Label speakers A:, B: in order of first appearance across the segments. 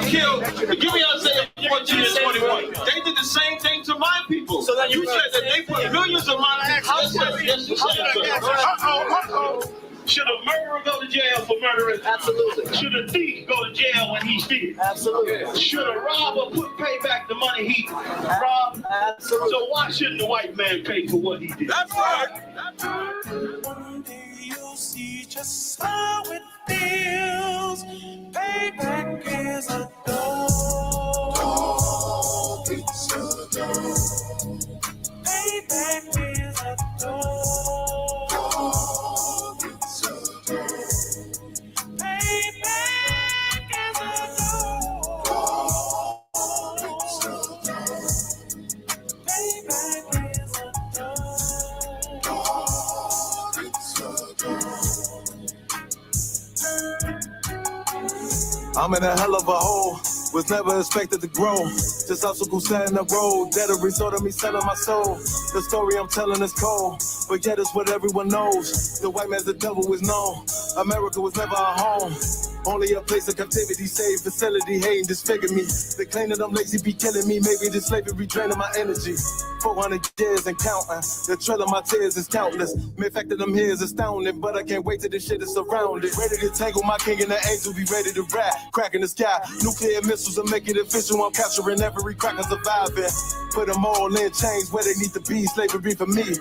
A: killed, give me Isaiah 14 and 21. They did the same thing to my people. So then you said that they put millions of my houses. Yes, you said. Should a murderer go to jail for murdering? Absolutely. Should a thief go to jail when he steals? Absolutely. Should a robber pay back the money he robbed? Absolutely. So why shouldn't the white man pay for what he did? That's right. That's right. One day you'll see just how it feels. Payback is a dog. It's a dog. Payback is a dog.
B: I'm in a hell of a hole, was never expected to grow. Just obstacles set in the road, that a result of me selling my soul. The story I'm telling is cold, but yet it's what everyone knows. The white man's the devil is known. America was never a home, only a place of captivity, safe facility, hating, disfigure me. They claim that I'm lazy, be killing me. Maybe this slavery draining my energy. 400 years and counting. The trail of my tears is countless. The fact that I'm here is astounding, but I can't wait till this shit is surrounded. Ready to tangle my king and the angel, be ready to rap. Crack in the sky, nuclear missiles will make it official. I'm capturing every cracker surviving. Put them all in chains where they need to be. Slavery for me.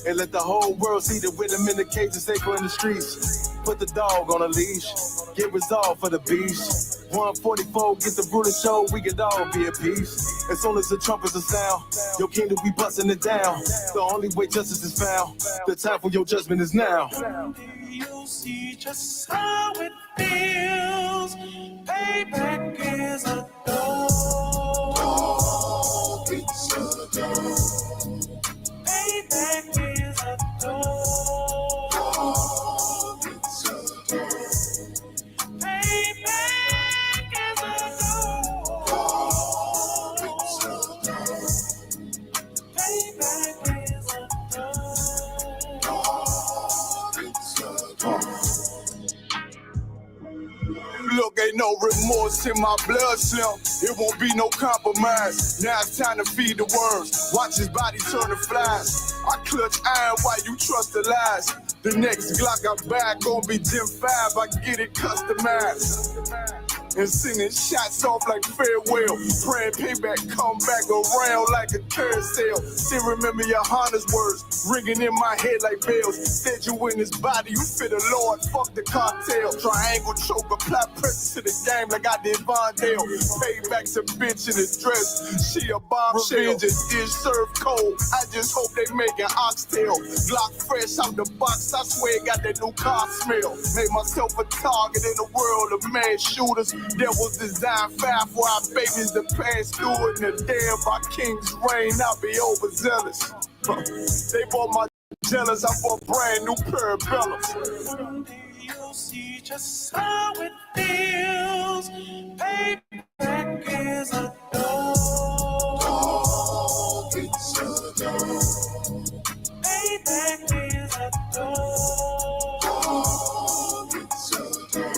B: And let the whole world see the rhythm in the cages, safer in the streets. Put the dog on a leash. Get resolved for the beast. 144, get the ruler show, we could all be at peace. As soon as the trumpets are sound, your kingdom we busting it down. The only way justice is found, the time for your judgment is now. You'll see just how it feels. Payback is a dog. It's a dog. Payback is a dog. It's a dog. Payback is a dog. It's a dog. Payback is a dog. It's a dog. Look, ain't no remorse in my blood, Slim. It won't be no compromise. Now it's time to feed the worms. Watch his body turn to flies. I clutch iron while you trust the lies. The next Glock I buy gon' be Gen 5. I get it customized. And sending shots off like farewell. Praying payback come back around like a carousel. Still remember YAHANNA's words ringing in my head like bells. Said you in his body, you fit the Lord, fuck the cocktail. Triangle choke, apply pressure to the game like I did Vondale. Payback's a bitch in his dress, she a bombshell. Revenge is served cold, I just hope they make an oxtail. Glock fresh out the box, I swear it got that new car smell. Made myself a target in the world of mad shooters. There was designed fire for our babies to pass through it. And the day of our king's reign, I'll be overzealous. They bought my jealous, I bought a brand new pair of bellows. One day you'll see just how it feels. Payback is a dog. It's a dog. Payback is a dog. It's a dog.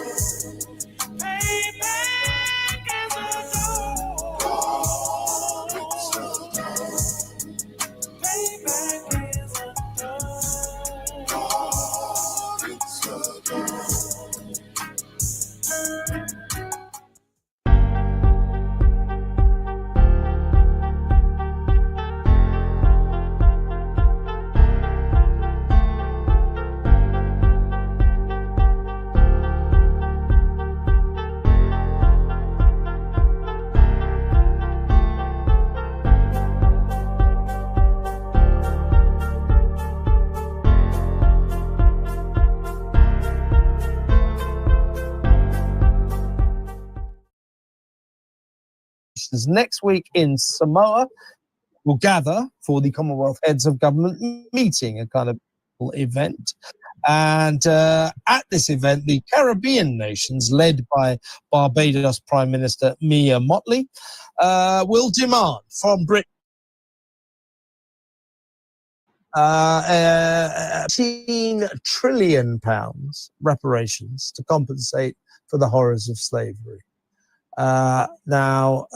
B: Payback is a dog. It's a dog. Payback is a dog. It's a dog.
C: Next week in Samoa will gather for the Commonwealth Heads of Government meeting, a kind of event. And at this event, the Caribbean nations, led by Barbados Prime Minister Mia Mottley, will demand from Britain £18 trillion reparations to compensate for the horrors of slavery. Now,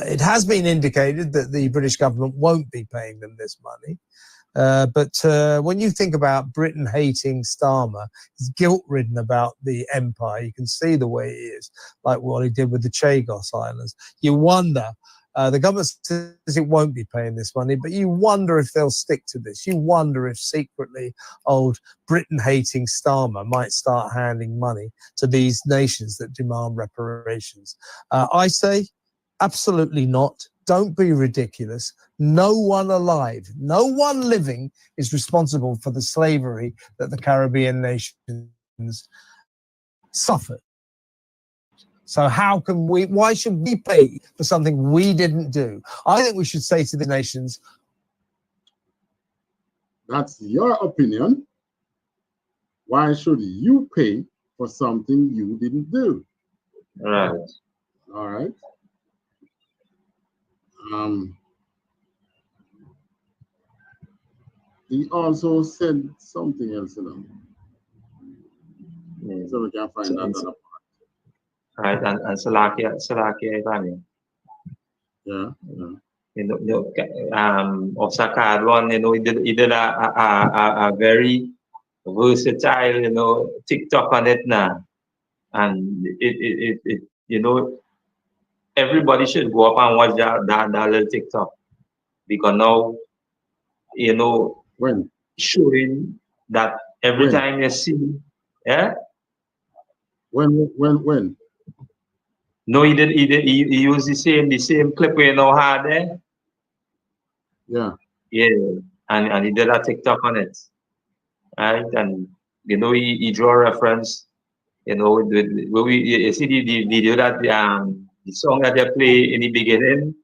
C: it has been indicated that the British government won't be paying them this money. But when you think about Britain hating Starmer, he's guilt-ridden about the empire. You can see the way he is, like what he did with the Chagos Islands. You wonder, the government says it won't be paying this money, but you wonder if they'll stick to this. You wonder if secretly old Britain hating Starmer might start handing money to these nations that demand reparations. I say, absolutely not. Don't be ridiculous. No one alive, no one living is responsible for the slavery that the Caribbean nations suffered. So how can we, why should we pay for something we didn't do? I think we should say to the nations,
D: that's your opinion. Why should you pay for something you didn't do?
E: Right.
D: All right. He also said something else, you know. So we can find that other part.
E: Right, and Salakia,
D: Yeah.
E: You know, Osaka one, you know, he did a very versatile, you know, TikTok on it now, and it you know, everybody should go up and watch that little TikTok, because now, you know,
D: when
E: showing that every time you see, yeah.
D: When?
E: No, he used the same clip where you know had there.
D: Yeah.
E: Yeah, and he did a TikTok on it, right? And you know he draw a reference, you know, you see the video that the song that they play in the beginning,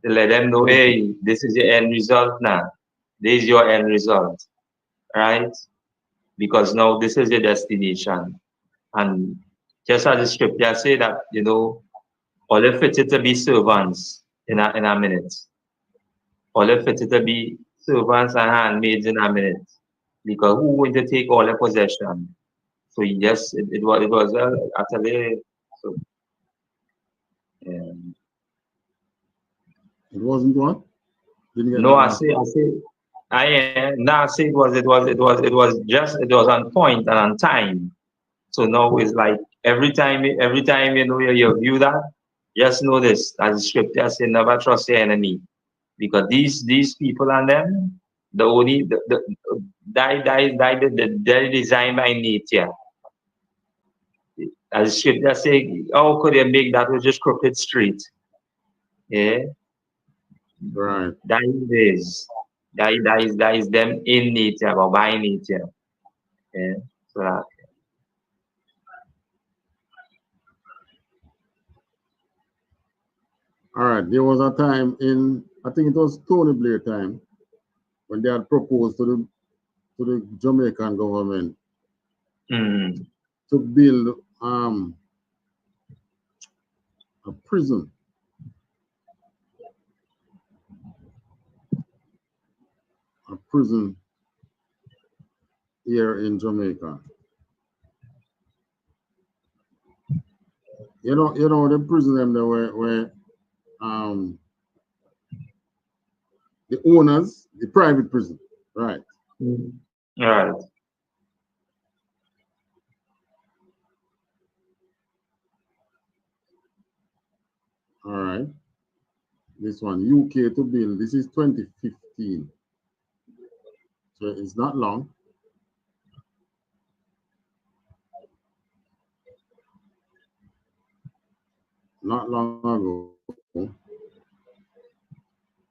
E: to let them know, hey, this is your end result now. This is your end result, right? Because now this is your destination. And just as the scripture say that, you know, all it fitted to be servants in a minute. All it fitted to be servants and handmaids in a minute. Because who going to take all the possession? So yes, it was actually so.
D: It wasn't what?
E: No, I say it was on point and on time. So now it's like every time you know you view that, just know this, as the scripture says, never trust your enemy, because these people and them, the only they're designed by nature. As the scripture says, how could they make that with just crooked street? Yeah.
D: Right.
E: That is them in nature or by nature. Yeah. So that.
D: All right. There was a time in, I think it was Tony Blair time, when they had proposed to the Jamaican government to build a prison. A prison here in Jamaica. You know the prison them there were the owners, the private prison, right?
E: Right.
D: All right. This one, UK to build. This is 2015. So it's not long. Not long ago.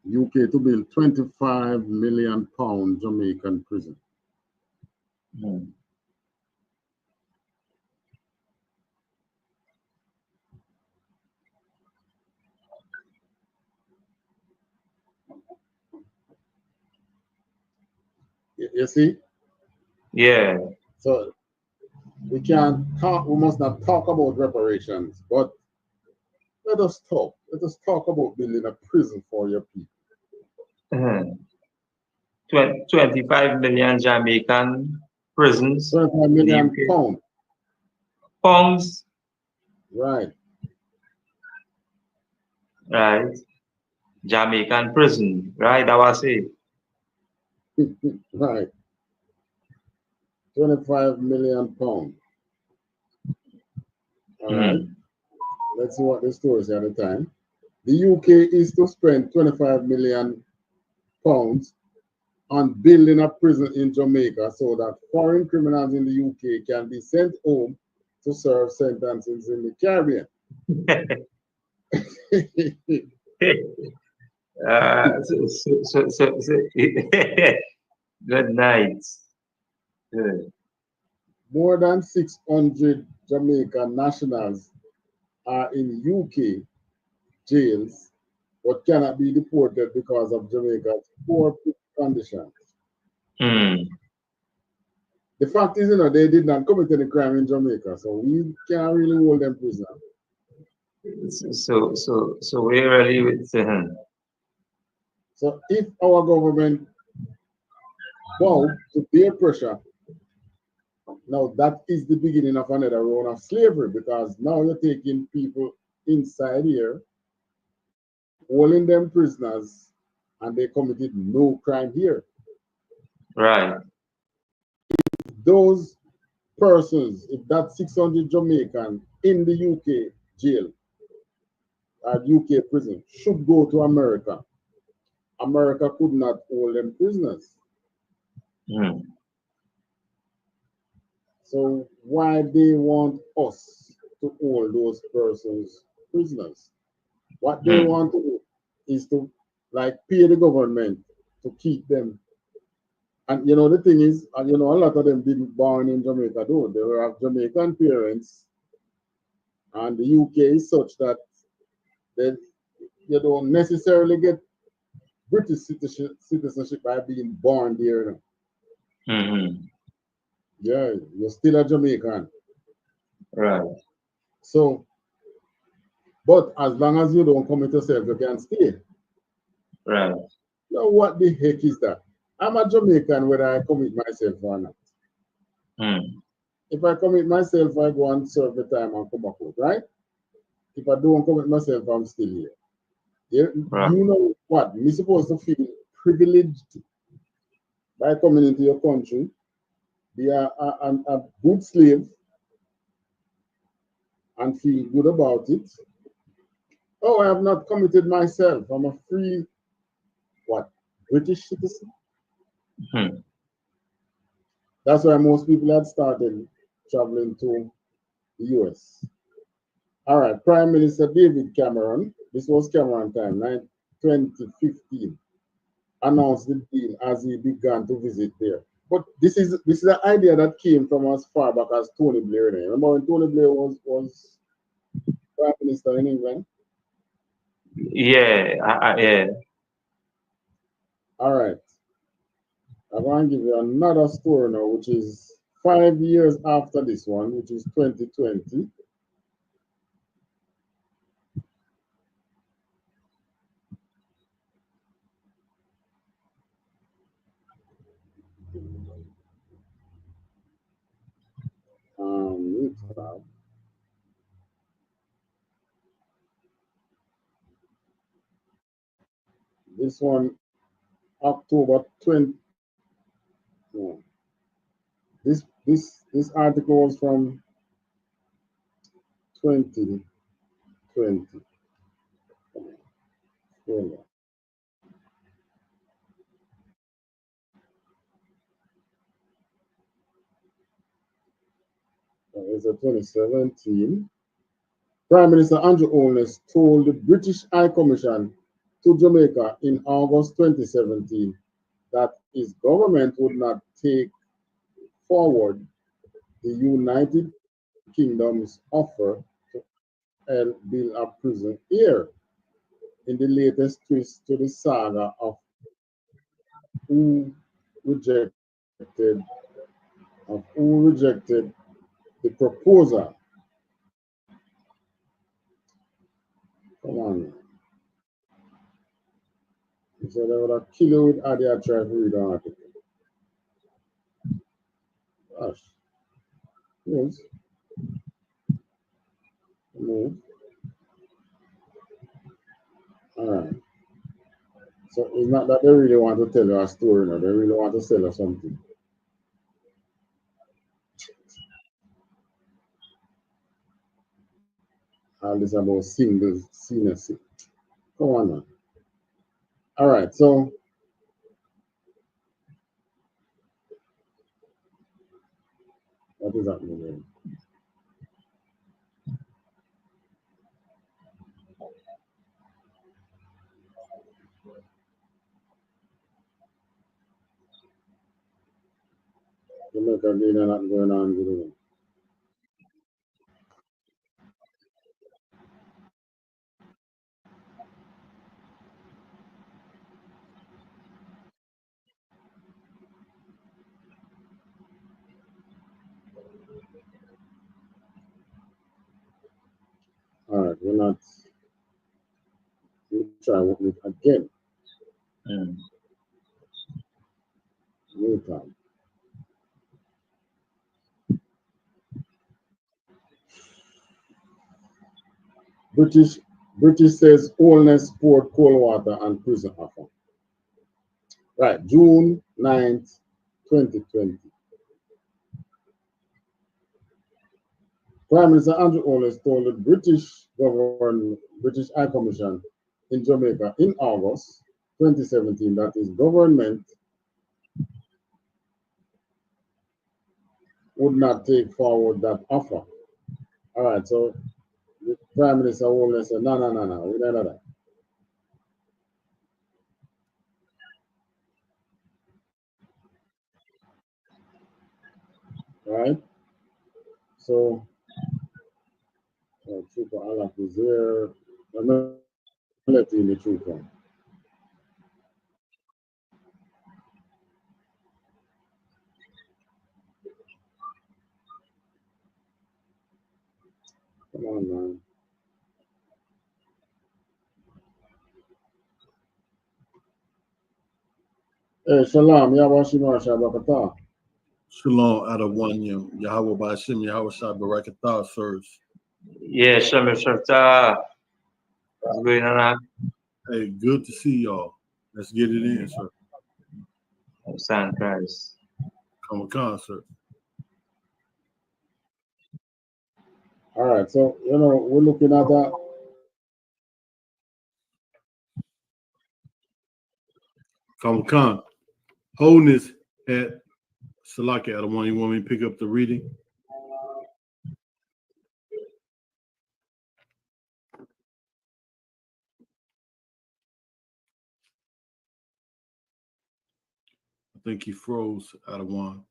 D: UK to build £25 million Jamaican prison. You see?
E: Yeah.
D: So we must not talk about reparations, but let us talk. Let us talk about building a prison for your people.
E: 25 million Jamaican prisons.
D: 25 million pounds.
E: Pounds.
D: Right.
E: Right. Jamaican prison, right? That was it.
D: Right. 25 million pounds. All right. Let's see what the story is at the time. The UK is to spend 25 million pounds on building a prison in Jamaica so that foreign criminals in the UK can be sent home to serve sentences in the Caribbean.
E: Good night. Good.
D: More than 600 Jamaican nationals are in UK jails but cannot be deported because of Jamaica's poor conditions. The fact is, they did not commit any crime in Jamaica, so we can't really hold them prisoner.
E: So we're really with
D: So if our government bow to their pressure, now that is the beginning of another round of slavery, because now you're taking people inside here, holding them prisoners, and they committed no crime here.
E: Right.
D: Those persons, if that 600 Jamaican in the UK jail, UK prison, should go to America, America could not hold them prisoners. So why they want us to hold those persons prisoners? What they want to do is to pay the government to keep them. And the thing is, a lot of them didn't born in Jamaica though. They were of Jamaican parents. And the UK is such that you don't necessarily get British citizenship by being born there. Yeah, you're still a Jamaican.
E: Right.
D: So, but as long as you don't commit yourself, you can stay.
E: Right.
D: Now, what the heck is that? I'm a Jamaican whether I commit myself or not. If I commit myself, I go and serve the time and come back out, right? If I don't commit myself, I'm still here. Right. You know what? You're supposed to feel privileged by coming into your country, be a good slave, and feel good about it. Oh, I have not committed myself. I'm a free, British citizen? That's why most people had started traveling to the US. All right, Prime Minister David Cameron, this was Cameron time, 2015, announced the deal as he began to visit there. But this is an idea that came from as far back as Tony Blair. Remember when Tony Blair was Prime Minister in England?
E: Yeah, yeah.
D: All right. I'm going to give you another story now, which is 5 years after this one, which is 2020. This one, October 20. No. This article was from 2020. It's a 2017. Prime Minister Andrew Holness told the British High Commission to Jamaica in August 2017 that his government would not take forward the United Kingdom's offer to build a prison here in the latest twist to the saga of who rejected the proposal. Come on. He said I would have killed you with Adia try to read an article. Gosh. Yes. No. All right. So it's not that they really want to tell you a story, no. They really want to sell you something. All this about singles, senior. Come on, man. All right. So what is happening there? Jamaica again are not going on good. All right, we're not. We try it again. New time. British says Allness poured cold water and prison offer. Right, June 9th, 2020. Prime Minister Andrew Holness told the British High Commission in Jamaica in August 2017 that his government would not take forward that offer. All right, so the Prime Minister Holness said, no, we don't know that. Right? So, Trooper Allah is there. I'm not letting the trooper. Come on, man. Hey, Shalom, Yahweh Shabbat.
F: Shalom out of one you. Yahweh Bashim, Yahweh Shai Barakatah first.
E: Yeah, Shalom Shabbat. What's going on?
F: Hey, good to see y'all. Let's get it in, sir.
E: San Christ.
F: Come on, concert.
D: All right, so we're looking at that.
F: Come on, Wholeness at Salaki out of one. You want me to pick up the reading? I think he froze out of one.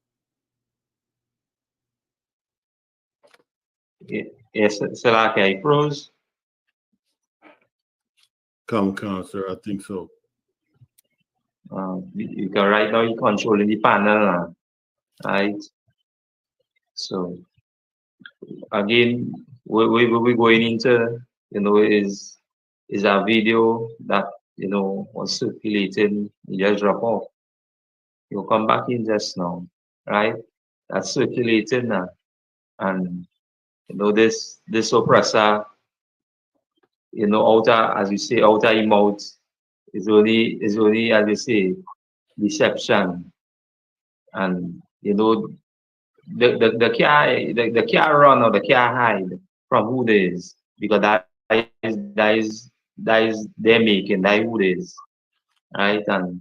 E: Yes, Salaki, he froze.
F: Come on, sir. I think so.
E: You can right now you controlling the panel, right? So again, we're going into is a video that was circulating. You just drop off. You'll come back in just now, right? That's circulating now, and this oppressor, outer, as you say, outer your mouth is only as you say, deception, and the can't run or the can't hide from who they is, because that is their making, that who it is, right? And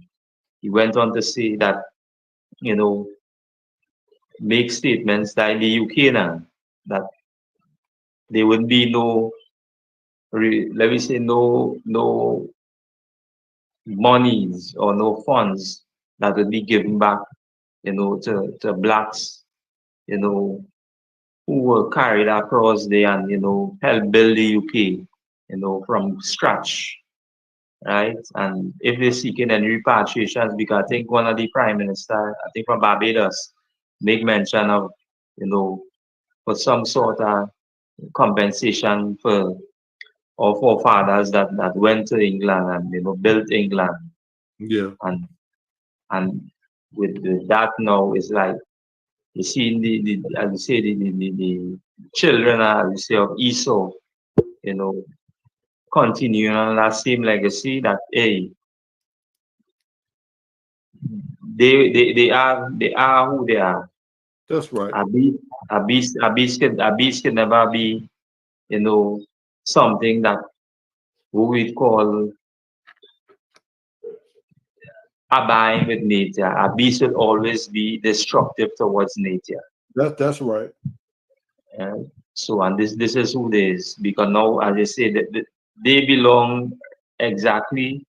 E: he went on to say that make statements that in the UK now that there would be no let me say no monies or no funds that would be given back to blacks who were carried across there and help build the UK from scratch, right? And if they're seeking any repatriations, because I think one of the prime minister, I think from Barbados, make mention of for some sort of compensation for our forefathers that went to England and built England.
F: Yeah.
E: And with that now, it's like you see the as you say the children, as you say, of Esau, continuing on that same legacy that hey, they are who they are.
F: That's right.
E: A beast can never be, you know, something that we call abide with nature. A beast will always be destructive towards nature.
F: That's right.
E: Yeah. So and this is who they is, because now as I say that they belong exactly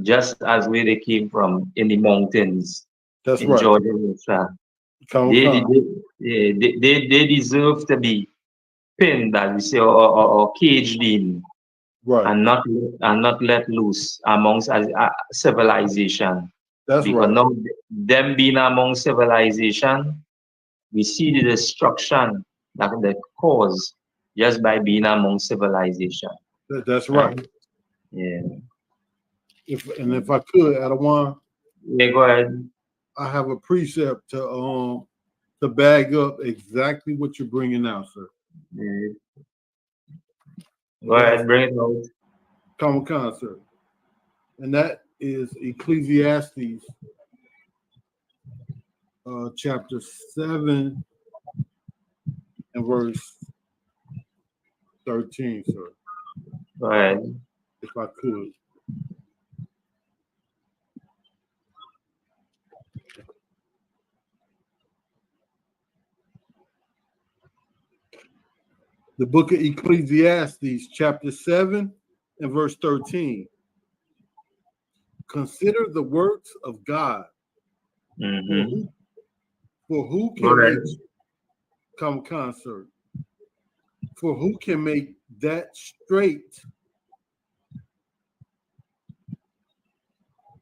E: just as where they came from in the mountains
F: That's
E: in
F: right.
E: Georgia and South.
F: Come.
E: They deserve to be pinned, as we say, or caged in,
F: Right.
E: and not let loose amongst civilization.
F: That's
E: Because
F: right.
E: now them being among civilization, we see the destruction that they cause just by being among civilization.
F: That's right.
E: Yeah.
F: If I could, Adawan,
E: Yeah, go ahead.
F: I have a precept to bag up exactly what you're bringing out, sir.
E: Yeah. Go ahead, bring it out.
F: Come, sir. And that is Ecclesiastes chapter 7 and verse 13, sir.
E: Go ahead.
F: If I could. The book of Ecclesiastes, chapter 7 and verse 13. Consider the works of God.
E: Mm-hmm.
F: For who
E: Go
F: can
E: ahead.
F: make concert? For who can make that straight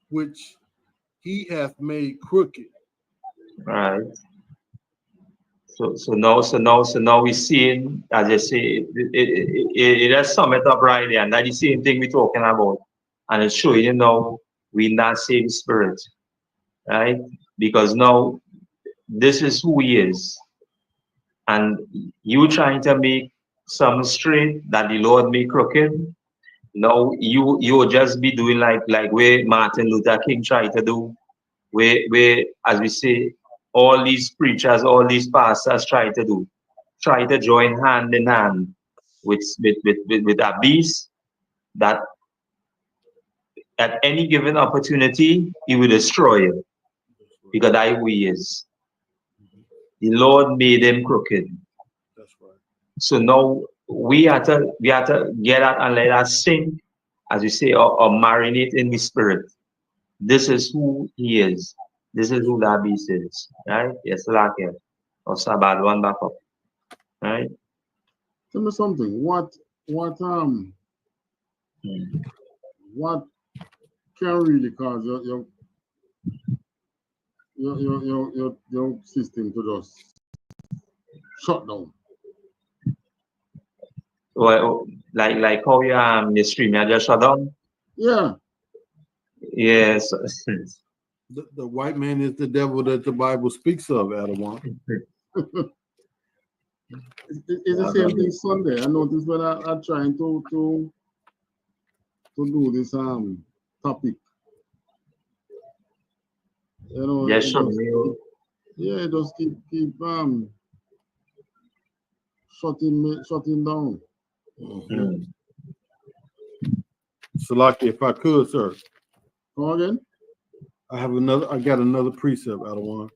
F: which he hath made crooked?
E: Right. So now we're seeing, as I say, it has sum it up right there, and that's the same thing we're talking about, and it's showing you now we in that same spirit, right? Because now this is who he is, and you trying to make some straight that the Lord made crooked. Now you will just be doing like where Martin Luther King tried to do, where as we say, all these preachers, all these pastors try to join hand in hand with a beast that at any given opportunity he will destroy it, because that's who he is. The Lord made him crooked.
F: That's right.
E: So now we have to get out and let us sink, as we say, or marinate in the spirit. This is who he is. This is who that beast is. Right? Yes, like it. Or Sabbath one back up. Right?
D: Tell me something. What can really cause your system to just shut down?
E: Well, like how the stream you just shut down.
D: Yeah.
E: Yes.
F: The white man is the devil that the Bible speaks of, Adawan.
D: It's the same thing Sunday. I noticed when I'm trying to do this topic. You know,
E: Yes,
D: it just keep shutting down.
E: Mm-hmm.
F: Salaki, if I could, sir.
D: Come again?
F: I got another precept, Adawan.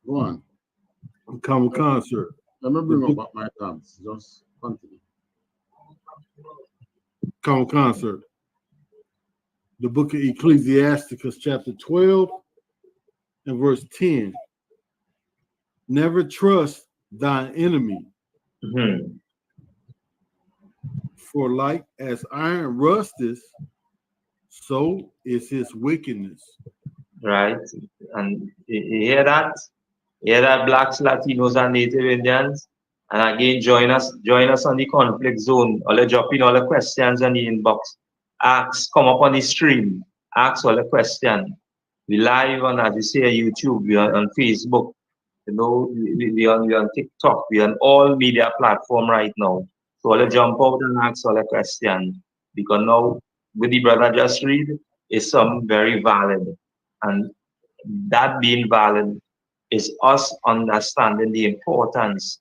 D: Go on.
F: Come, sir.
D: Let me bring up my tabs. Just continue.
F: Come, sir. The book of Ecclesiasticus, chapter 12 and verse 10. Never trust thine enemy.
E: Mm-hmm.
F: For like as iron rusteth, so is his wickedness.
E: Right. And you hear that? You hear that, blacks, Latinos, and Native Indians? And again, join us on the conflict zone. Or drop in all the questions on the inbox. Come up on the stream. Ask all the questions. We live on, as you say, YouTube. We are on Facebook. You know, we on TikTok. We on all media platform right now. So I'll jump out and ask all a question, because now with the brother just read is some very valid, and that being valid is us understanding the importance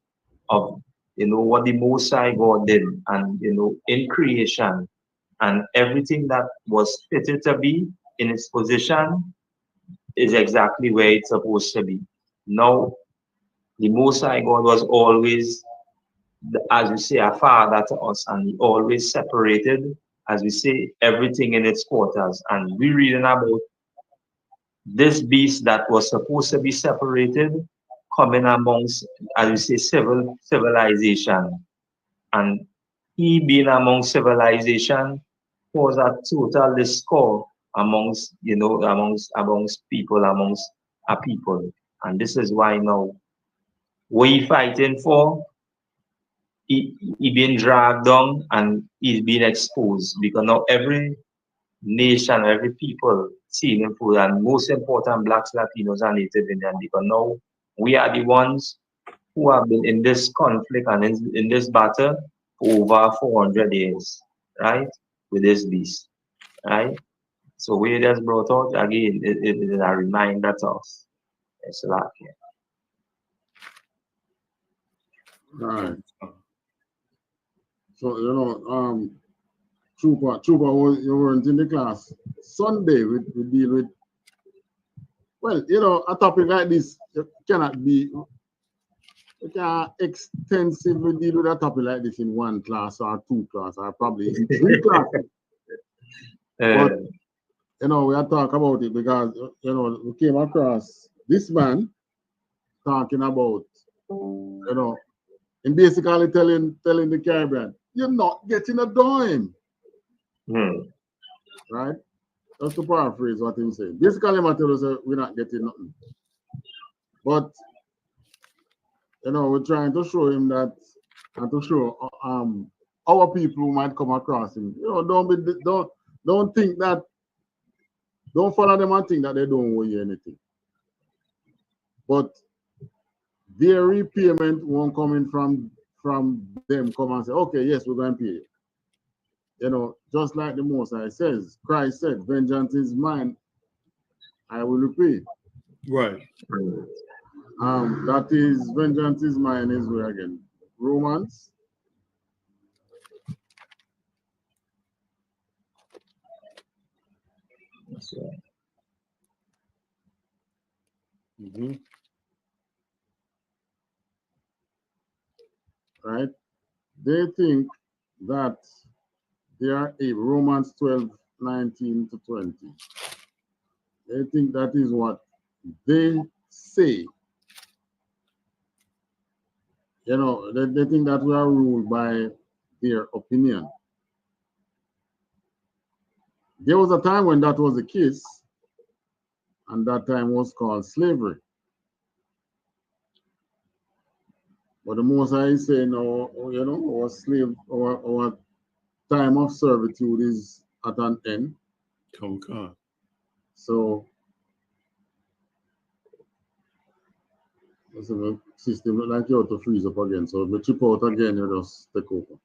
E: of what the Most High God did, and in creation, and everything that was fitted to be in its position is exactly where it's supposed to be. Now, the Most High God was always, as we say, a father to us, and he always separated, as we say, everything in its quarters. And we're reading about this beast that was supposed to be separated coming amongst, as we say, civilization. And he being among civilization was a total discord amongst people, amongst a people. And this is why now what he fighting for, he being dragged down and he's being exposed, because now every nation, every people seeing him food, and most important, blacks, Latinos, and Native Indians, because now we are the ones who have been in this conflict and in this battle for over 400 years, right, with this beast, right? So we just brought out again, it is a reminder to us. It's like,
D: Right. So Trooper, you weren't in the class. Sunday we deal with, well, a topic like this cannot be, you can extensively deal with a topic like this in one class or two classes or probably in three classes. But we are talking about it because we came across this man talking about, and basically telling the Caribbean, you're not getting a dime. Right? That's to paraphrase what he's saying. Basically, Mateo, we're not getting nothing. But we're trying to show him that, and to show our people who might come across him. Don't think that, don't follow them and think that they don't owe you anything. But their repayment won't come in from them come and say, okay, yes, we're going to pay you. Just like the Most High says, Christ said, vengeance is mine, I will repay.
F: Right.
D: That is, vengeance is mine is where again? Romans. Right? They think that they are able, Romans 12:19-20. They think that is what they say. They think that we are ruled by their opinion. There was a time when that was the case, and that time was called slavery. But the Most High is saying, our slave, our time of servitude is at an end. So, the system look like you have to freeze up again. So, if you chip out again, you just take over.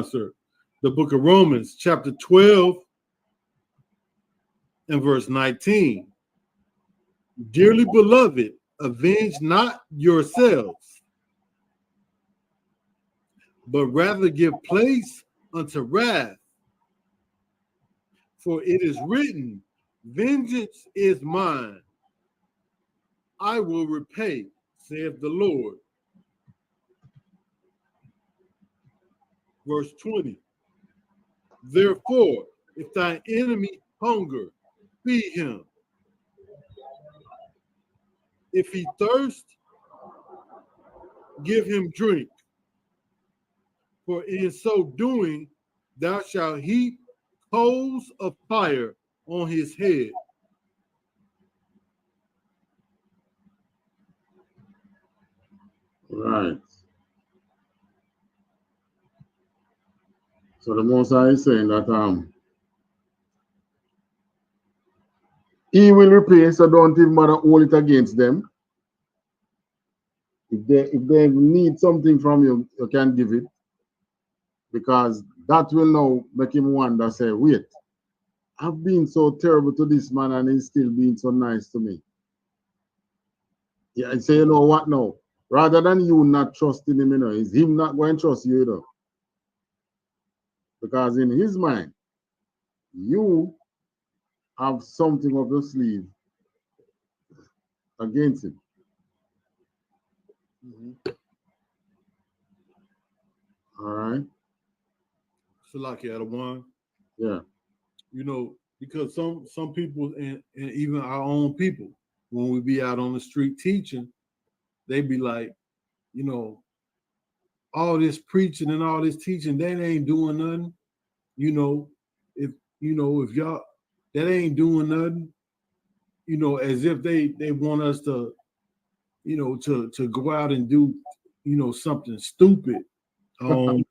F: Sir. The book of Romans, chapter 12, and verse 19. Dearly beloved, avenge not yourselves, but rather give place unto wrath. For it is written, vengeance is mine, I will repay, saith the Lord. Verse 20. Therefore, if thy enemy hunger, feed him. If he thirst, give him drink. For in so doing, thou shalt heap coals of fire on his head.
D: Right. So the Most High is saying that he will repay, so don't even bother hold it against them. If they need something from you, you can give it. because that will now make him wonder, say, wait, I've been so terrible to this man and he's still being so nice to me. Yeah, and say, you know what now? Rather than you not trusting him, you know, is him not going to trust you, you know. Because in his mind, you have something up your sleeve against him. All right.
F: Salaki out of one.
D: Yeah.
F: You know, because some people and even our own people, when we be out on the street teaching, they be like, you know, all this preaching and all this teaching, that ain't doing nothing. You know, if y'all that ain't doing nothing, you know, as if they want us to, you know, to go out and do, you know, something stupid. You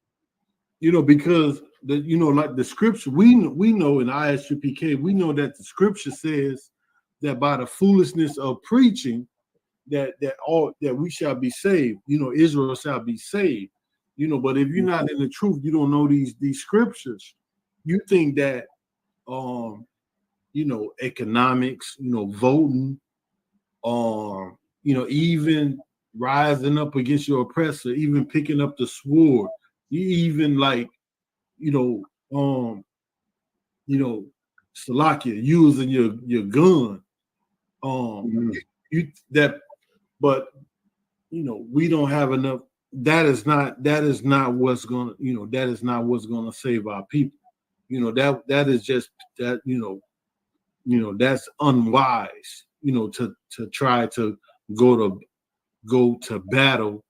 F: know, because the, you know, like the scripture, we know in ISUPK, we know that the scripture says that by the foolishness of preaching, that we shall be saved. You know, Israel shall be saved. You know, but if you're not in the truth, you don't know these scriptures. You think that, you know, economics, you know, voting, you know, even rising up against your oppressor, even picking up the sword, you even like, you know, Salakia, using your gun, you that, but you know, we don't have enough. That is not what's gonna, you know, that is not what's gonna save our people. You know, that is just that, you know, that's unwise, you know, to try to go to battle,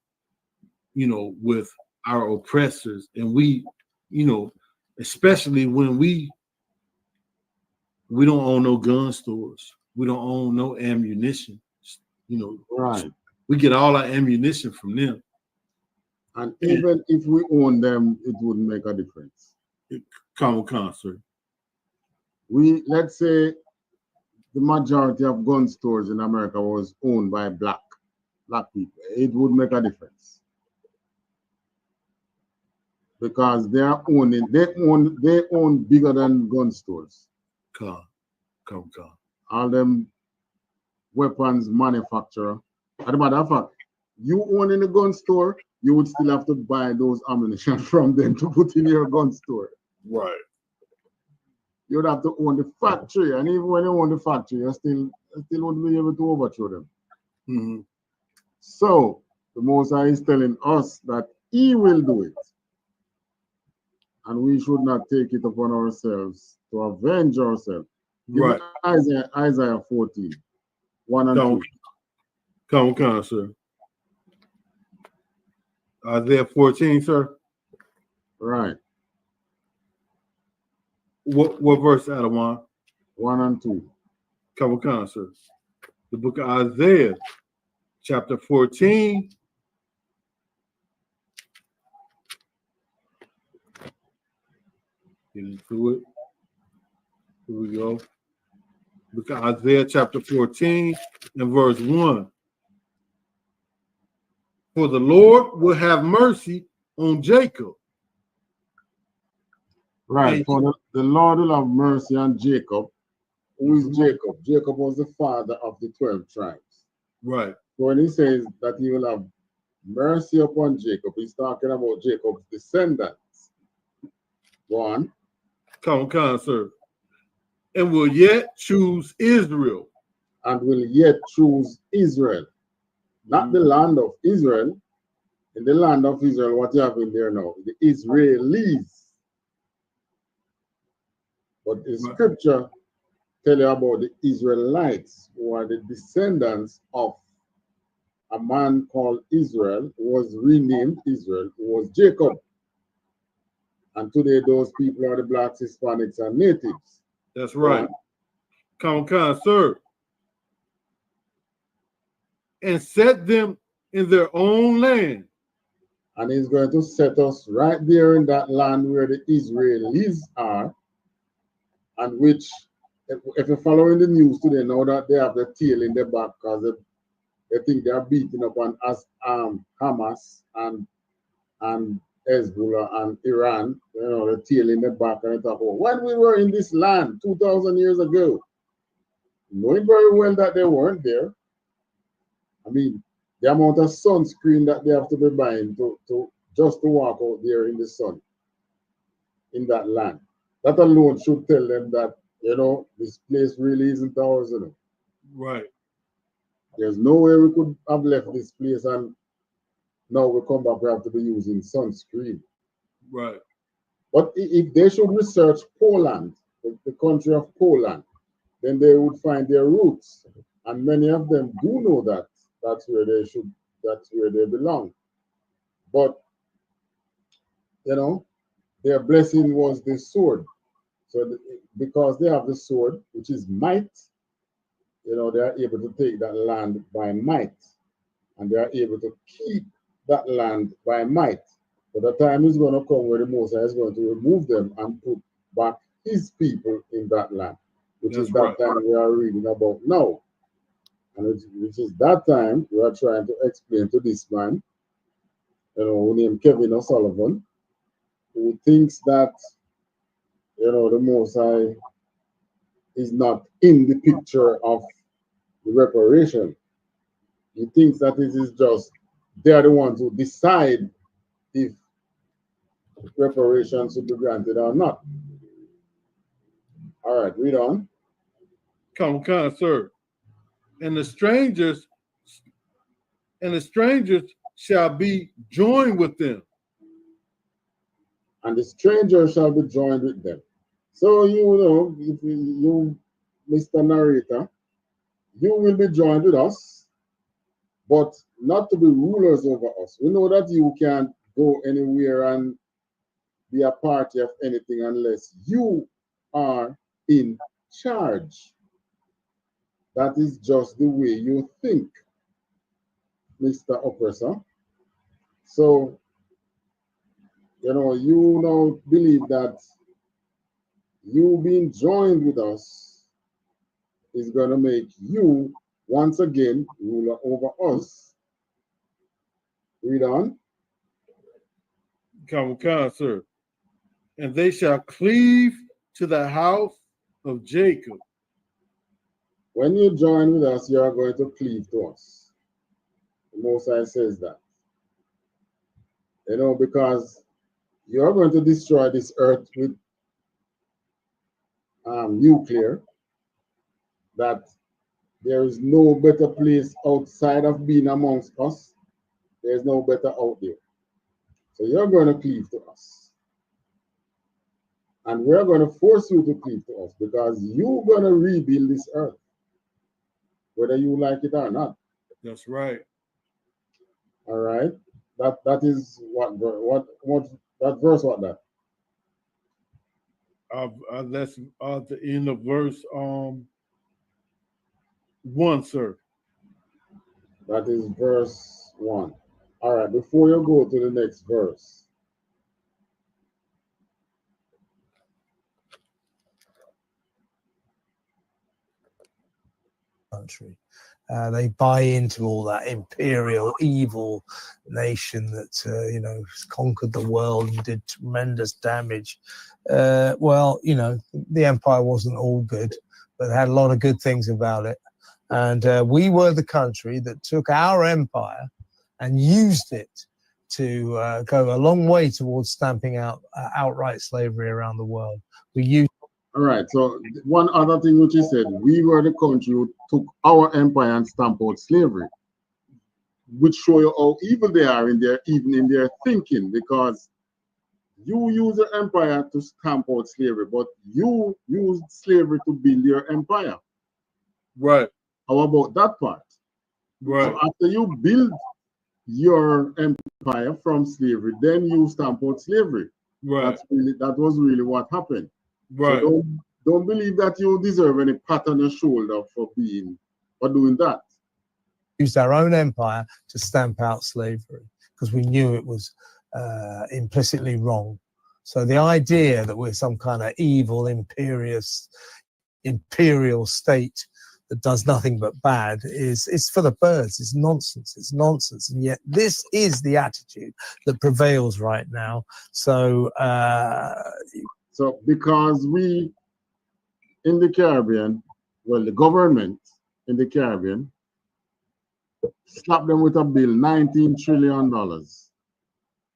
F: you know, with our oppressors. And we, you know, especially when we don't own no gun stores, we don't own no ammunition, you know.
D: Right.
F: We get all our ammunition from them.
D: And even if we own them, it wouldn't make a difference.
F: Common concert.
D: Let's say the majority of gun stores in America was owned by black people. It would make a difference. Because they own bigger than gun stores.
F: Come.
D: All them weapons manufacturer. As a matter of fact, you own in a gun store, you would still have to buy those ammunition from them to put in your gun store.
F: Right.
D: You would have to own the factory, and even when you own the factory, you still wouldn't be able to overthrow them.
F: Mm-hmm.
D: So the Most High is telling us that He will do it, and we should not take it upon ourselves to avenge ourselves.
F: Right.
D: Isaiah 14, 1 and 2.
F: Come, sir. Isaiah 14, sir.
D: Right.
F: What verse, Adawan?
D: 1 and 2.
F: Come, sir. The book of Isaiah, chapter 14. Get into it. Here we go. Book of Isaiah, chapter 14, and verse 1. For the Lord will have mercy on Jacob.
D: Right. For the Lord will have mercy on Jacob. Who is Jacob? Jacob was the father of the 12 tribes.
F: Right.
D: So when he says that he will have mercy upon Jacob, he's talking about Jacob's descendants. Go on.
F: Come, sir. And will yet choose Israel.
D: And will yet choose Israel. Not the land of Israel. In the land of Israel, what you have in there now? The Israelis. But the scripture tell you about the Israelites, who are the descendants of a man called Israel, who was renamed Israel, who was Jacob. And today those people are the blacks, Hispanics, and natives.
F: That's right. Come, sir. And set them in their own land.
D: And he's going to set us right there in that land where the Israelis are, and which, if you're following the news today, know that they have the tail in the back because they think they are beating up on us, Hamas and Hezbollah and Iran, you know, the tail in the back, and they talk about when we were in this land 2,000 years ago, knowing very well that they weren't there. I mean, the amount of sunscreen that they have to be buying to just to walk out there in the sun in that land. That alone should tell them that, you know, this place really isn't ours, you know.
F: Right.
D: There's no way we could have left this place and now we come back, we have to be using sunscreen.
F: Right.
D: But if they should research Poland, the country of Poland, then they would find their roots. And many of them do know that that's where they belong. But, you know, their blessing was the sword. So because they have the sword, which is might, you know, they are able to take that land by might. And they are able to keep that land by might. But the time is going to come where the Most High is going to remove them and put back his people in that land, which is that time we are reading about now. And which is that time we are trying to explain to this man, you know, who named Kevin O'Sullivan, who thinks that, you know, the Most High is not in the picture of the reparation. He thinks that it is just they are the ones who decide if reparations should be granted or not. All right, read on.
F: Come, sir. And the strangers shall be joined with them.
D: And the stranger shall be joined with them. So, you know, if you, Mr. Narrator, you will be joined with us, but not to be rulers over us. We know that you can't go anywhere and be a party of anything unless you are in charge. That is just the way you think, Mr. Oppressor. So, you know, you now believe that you being joined with us is going to make you once again ruler over us. Read on.
F: Come, sir. And they shall cleave to the house of Jacob.
D: When you join with us, you are going to cleave to us. The Most High says that. You know, because you are going to destroy this earth with nuclear, that there is no better place outside of being amongst us. There's no better out there. So you're going to cleave to us. And we're going to force you to cleave to us because you're going to rebuild this earth, whether you like it or not.
F: That's right.
D: All right. That is what that verse, what that?
F: That's the end of verse 1, sir.
D: That is verse 1. All right, before you go to the next verse.
C: Country. They buy into all that imperial evil nation that, you know, conquered the world and did tremendous damage. Well, you know, the empire wasn't all good, but it had a lot of good things about it. And we were the country that took our empire and used it to go a long way towards stamping out outright slavery around the world. We used.
D: All right, so one other thing which he said, we were the country who took our empire and stamped out slavery, which show you how evil they are even in their thinking, because you use your empire to stamp out slavery, but you used slavery to build your empire.
F: Right.
D: How about that part?
F: Right.
D: So after you build your empire from slavery, then you stamp out slavery.
F: Right.
D: That was really what happened.
F: Right.
D: So don't believe that you deserve any pat on your shoulder for doing that.
C: Used our own empire to stamp out slavery because we knew it was implicitly wrong. So the idea that we're some kind of evil imperial state that does nothing but bad is for the birds. It's nonsense. And yet this is the attitude that prevails right now. So
D: because we in the Caribbean, well, the government in the Caribbean slapped them with a bill, $19 trillion.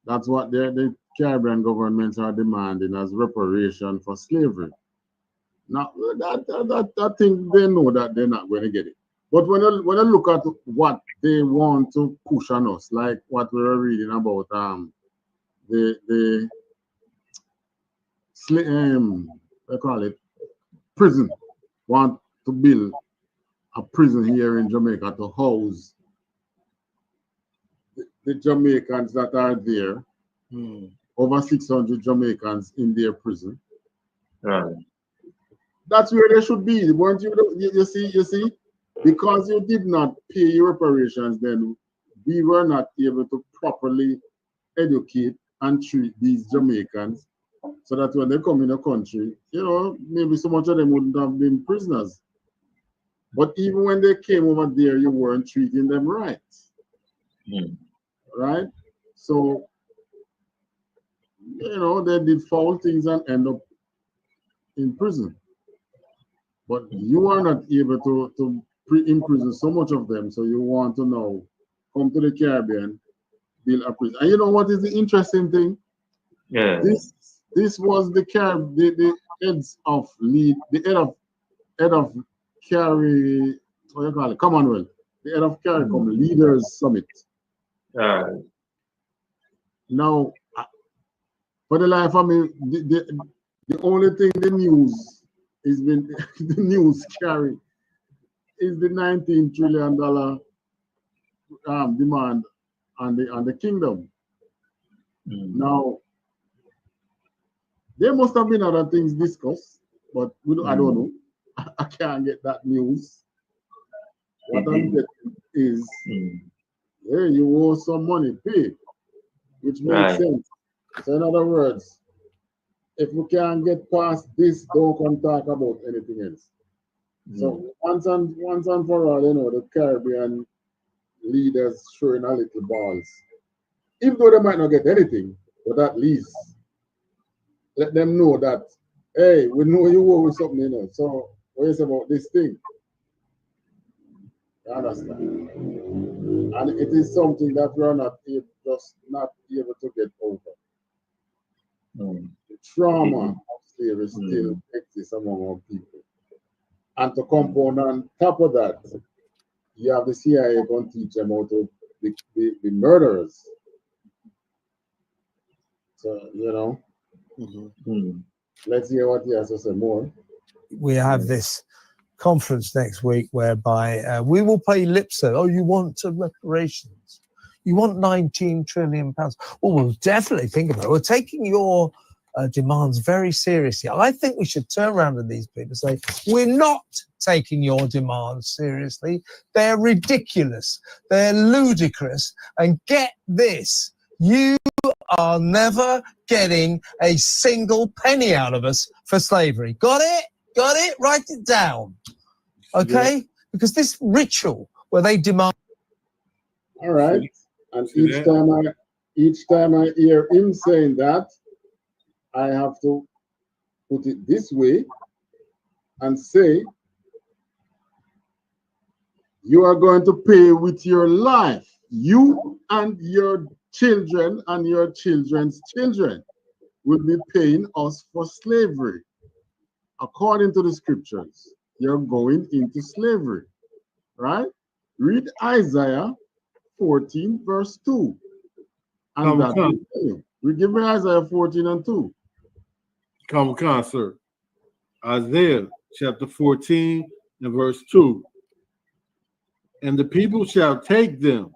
D: That's what the Caribbean governments are demanding as reparation for slavery. Now, I think they know that they're not going to get it. But when I look at what they want to push on us, like what we were reading about they call it prison, want to build a prison here in Jamaica to house the Jamaicans that are there. Over 600 Jamaicans in their prison.
E: Right.
D: That's where they should be, weren't you? You see, because you did not pay your reparations, then we were not able to properly educate and treat these Jamaicans, so that when they come in the country, maybe so much of them wouldn't have been prisoners. But even when they came over there, you weren't treating them right. Right? So, they did foul things and end up in prison. But you are not able to imprison so much of them, so you want to now come to the Caribbean, build a prison. And you know what is the interesting thing?
E: Yeah.
D: This was the heads of Carry, what do you call it? Commonwealth. The head of CARICOM Leaders Summit. Now, for the life of me, the only thing the news has been the news carry is the $19 trillion demand on the kingdom. Now, there must have been other things discussed, but I don't know. I can't get that news. What I'm getting is, hey, you owe some money, pay, which makes sense. So in other words, if we can't get past this, don't come talk about anything else. So once and for all, the Caribbean leaders showing a little balls. Even though they might not get anything, but at least let them know that, hey, we know you owe something, So what is about this thing? You understand? And it is something that we are not able to get over. The trauma of slavery still exists among our people. And to compound on top of that, you have the CIA going to teach them how to be murderers. So, let's hear what he has to say more.
C: We have this conference next week whereby we will pay lip service. Oh, you want reparations? You want £19 trillion? Well, we'll definitely think about it. We're taking your demands very seriously. I think we should turn around to these people and say, we're not taking your demands seriously. They're ridiculous. They're ludicrous. And get this, you are never getting a single penny out of us for slavery. Got it? Got it? Write it down. Okay? Yeah. Because this ritual where they demand...
D: All right. And each time I hear him saying that, I have to put it this way and say, you are going to pay with your life. You and your children and your children's children will be paying us for slavery. According to the scriptures, you're going into slavery, right? Read Isaiah 14, verse 2. And that will tell you. We give me Isaiah 14 and 2.
F: Come, sir. Isaiah chapter 14 and verse 2. And the people shall take them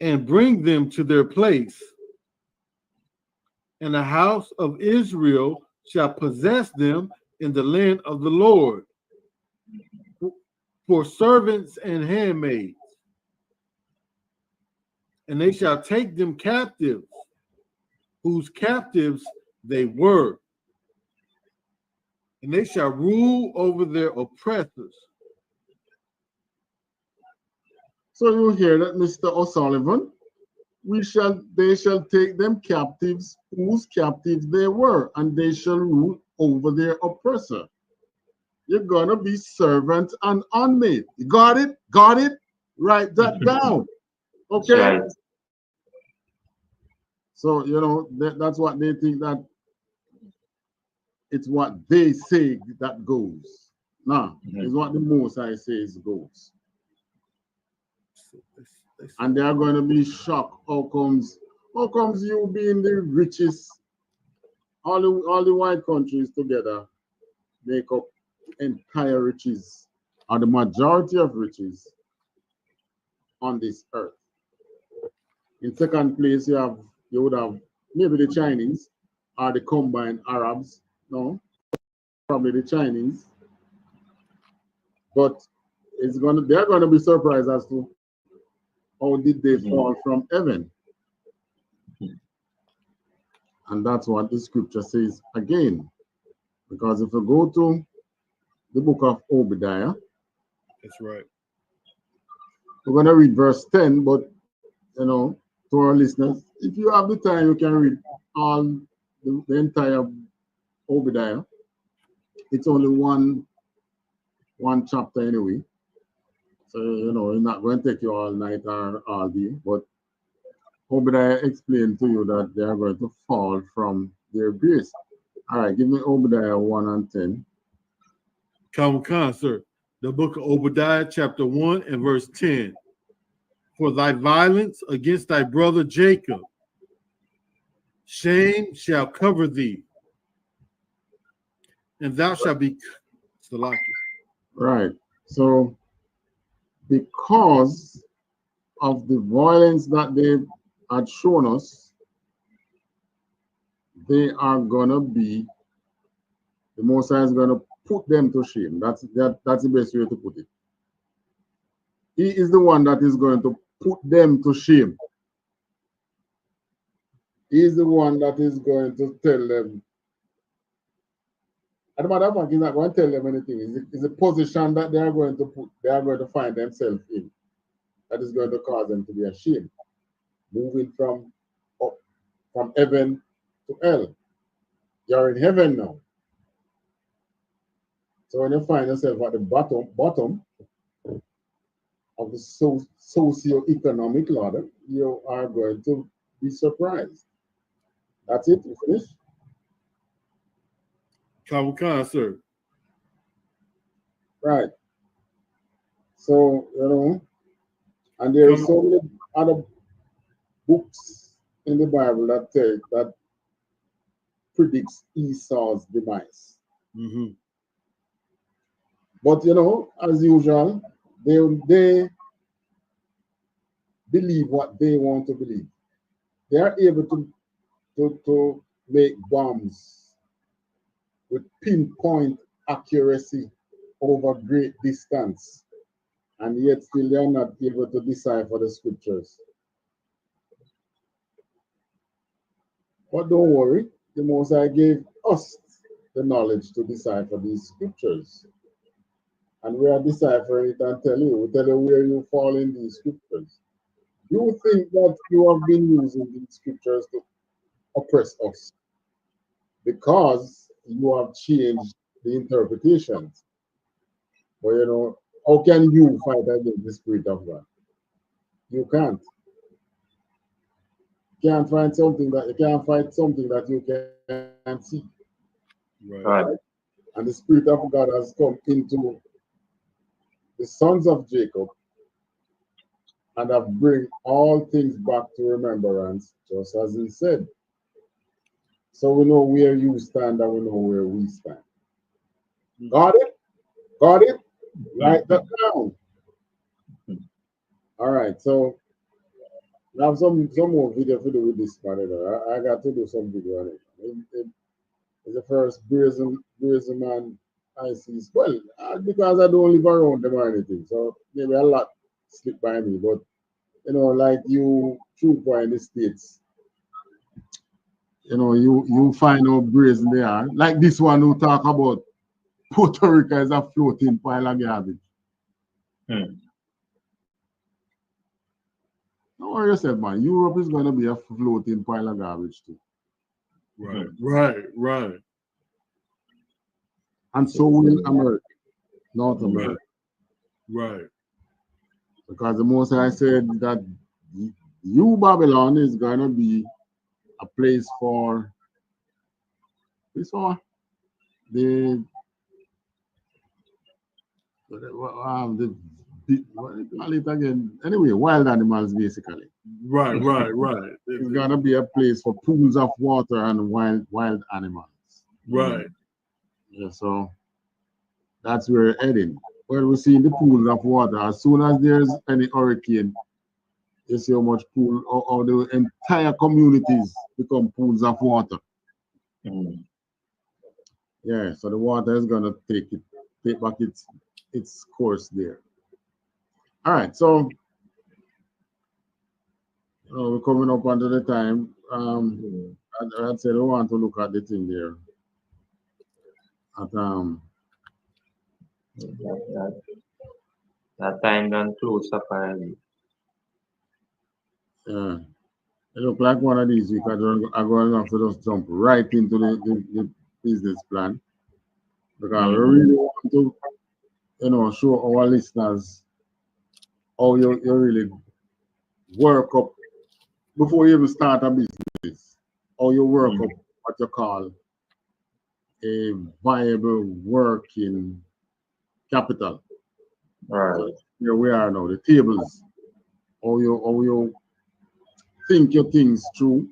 F: and bring them to their place, and the house of Israel shall possess them in the land of the Lord for servants and handmaids. And they shall take them captives, whose captives they were. and they shall rule over their oppressors.
D: So you hear that, Mr. O'Sullivan? They shall take them captives, whose captives they were, and they shall rule over their oppressor. You're gonna be servant and unmade. You got it? Got it? Write that down. Okay.
E: Right.
D: So you know that's what they think, that it's what they say that goes. Nah, it's what the Most High says goes. And they are going to be shocked. How comes you being the richest? All the white countries together make up entire riches, or the majority of riches on this earth. In second place, you would have maybe the Chinese or the combined Arabs. No, probably the Chinese. But they're gonna be surprised as to how did they fall from heaven. And that's what the scripture says again. Because if you go to the book of Obadiah,
F: that's right.
D: We're going to read verse 10, but you know, to our listeners, if you have the time, you can read all the entire Obadiah. It's only one chapter anyway. So, you know, it's not going to take you all night or all day, but Obadiah explained to you that they are going to fall from their grace. All right, give me Obadiah 1 and 10.
F: Come, sir. The book of Obadiah, chapter 1 and verse 10. For thy violence against thy brother Jacob, shame shall cover thee, and thou shalt be Salaki.
D: Right. So, because of the violence that they had shown us, they are gonna be, the Most High is gonna put them to shame. That's the best way to put it. He is the one that is going to put them to shame. He is the one that is going to tell them. As a matter of fact, he's not going to tell them anything. It's a position that they are going to find themselves in that is going to cause them to be ashamed. Moving from heaven to hell. You're in heaven now. So when you find yourself at the bottom of the socio-economic ladder, you are going to be surprised. That's it. You finished?
F: Come, sir.
D: Right. So, you know, and there are so many other books in the Bible that predicts Esau's demise.
F: Mm-hmm.
D: But, you know, as usual, they believe what they want to believe. They are able to make bombs with pinpoint accuracy over great distance, and yet still they are not able to decipher the scriptures. But don't worry, the Most High gave us the knowledge to decipher these scriptures. And we are deciphering it and we tell you where you fall in these scriptures. You think that you have been using these scriptures to oppress us because you have changed the interpretations. But you know, how can you fight against the Spirit of God? You can't. You can't fight something that you can't see.
E: Right.
D: And the Spirit of God has come into the sons of Jacob and have bring all things back to remembrance, just as he said. So we know where you stand and we know where we stand. Got it? Got it? Write that down. All right, so we have some more video to do with this matter. I got to do some video on it. It's the first brazen man I see. Well, because I don't live around them or anything, so maybe a lot slip by me. But you know, like you trooper in the States, you know, you find how brazen they are. Like this one who talk about Puerto Rico is a floating pile of garbage. Don't worry yourself, man. Europe is going to be a floating pile of garbage too.
F: Right.
D: And so will America, North America.
F: Right.
D: Because the most I said that you Babylon is going to be a place for the what do you call it again? Anyway, wild animals basically.
F: Right.
D: It's gonna be a place for pools of water and wild animals.
F: Right.
D: Yeah, so that's where we're heading. Well, we're seeing the pools of water. As soon as there's any hurricane, you see how much pool or the entire communities become pools of water. Yeah, so the water is gonna take back its course there. All right, so we're coming up under the time. I said I want to look at the thing there. At
E: that time done close up already.
D: Yeah, it look like one of these weeks I'm going to have to just jump right into the business plan, because we really want to, show our listeners how you really work up before you even start a business. How you work up what you call a viable working capital.
E: Right.
D: So here we are now, the tables. How you think your things through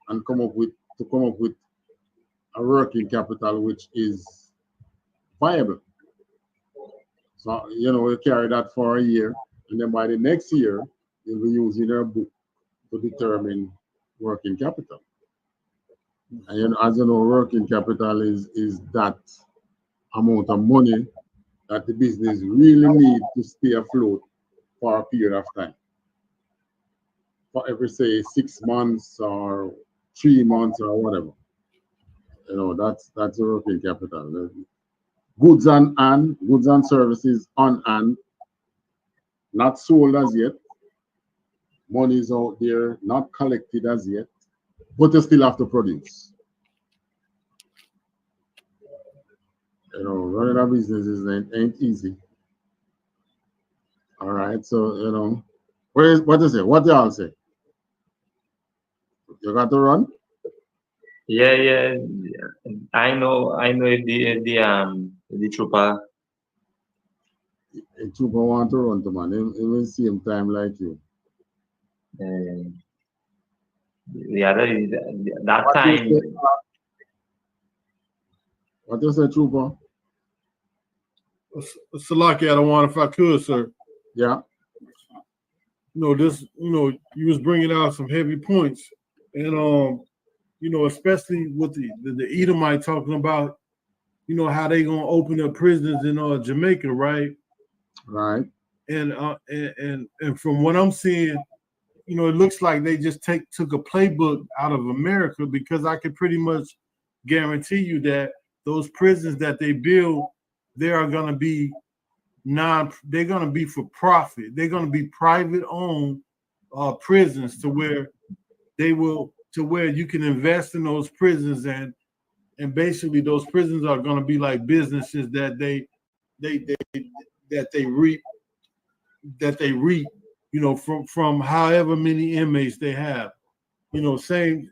D: and come up with a working capital which is viable. So you carry that for a year, and then by the next year you'll be using your book to determine working capital. And as you know, working capital is that amount of money that the business really needs to stay afloat for a period of time. For every, say, 6 months or 3 months or whatever. That's your working capital. Goods on hand, goods and services on hand, not sold as yet. Money is out there, not collected as yet, but you still have to produce. Running a business ain't easy. All right, so what is it? What y'all say? You got to run?
E: Yeah. I know if the trooper.
D: A trooper want to run to man. He will same time like you.
E: The other that time.
D: What you say, trooper?
F: Salaki, I don't want, if I could, sir.
D: Yeah.
F: You was bringing out some heavy points, and especially with the Edomite talking about, how they gonna open up prisons in Jamaica, right?
D: Right.
F: And from what I'm seeing, it looks like they just took a playbook out of America, because I could pretty much guarantee you that those prisons that they build, they are gonna be they're gonna be for profit. They're gonna be private owned prisons to where you can invest in those prisons, and basically those prisons are gonna be like businesses that they reap from however many inmates they have. Same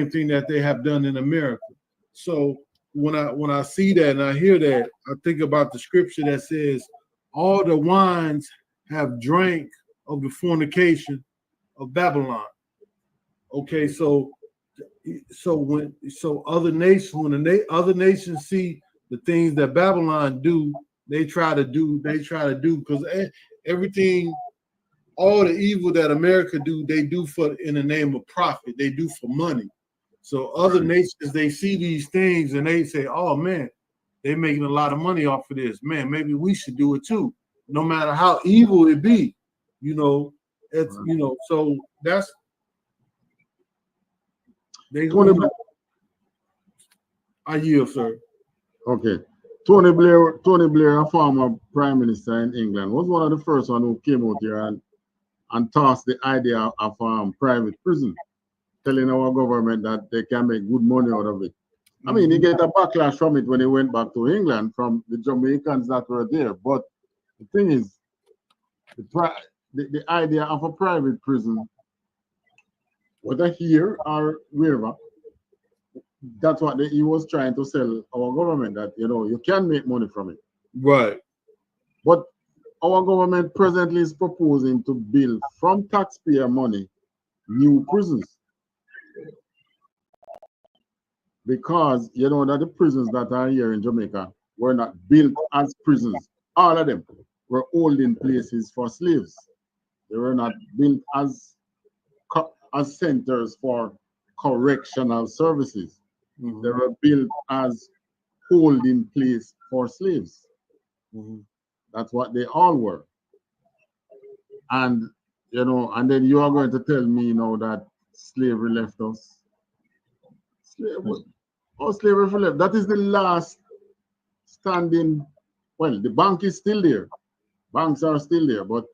F: thing that they have done in America. So when I see that and I hear that, I think about the scripture that says, all the wines have drank of the fornication of Babylon. Okay, so when other nations see the things that Babylon do, they try to do, because everything, all the evil that America do, they do in the name of profit. They do for money. So other nations, they see these things and they say, oh man, they're making a lot of money off of this. Man, maybe we should do it too. No matter how evil it be, so that's I yield, sir.
D: Okay. Tony Blair, a former prime minister in England, was one of the first one who came out here and tossed the idea of private prison, telling our government that they can make good money out of it. I mean, he get a backlash from it when he went back to England from the Jamaicans that were there. But the thing is, the idea of a private prison, whether here or wherever, that's what he was trying to sell our government, that, you know, you can make money from it.
F: Right.
D: But our government presently is proposing to build from taxpayer money new prisons. Because you know that the prisons that are here in Jamaica were not built as prisons. All of them were holding places for slaves. They were not built as centers for correctional services. They were built as holding place for slaves. That's what they all were. And you know, and then you are going to tell me now that slavery left us. Slavery left. That is the last standing. Well, the bank is still there. Banks are still there, but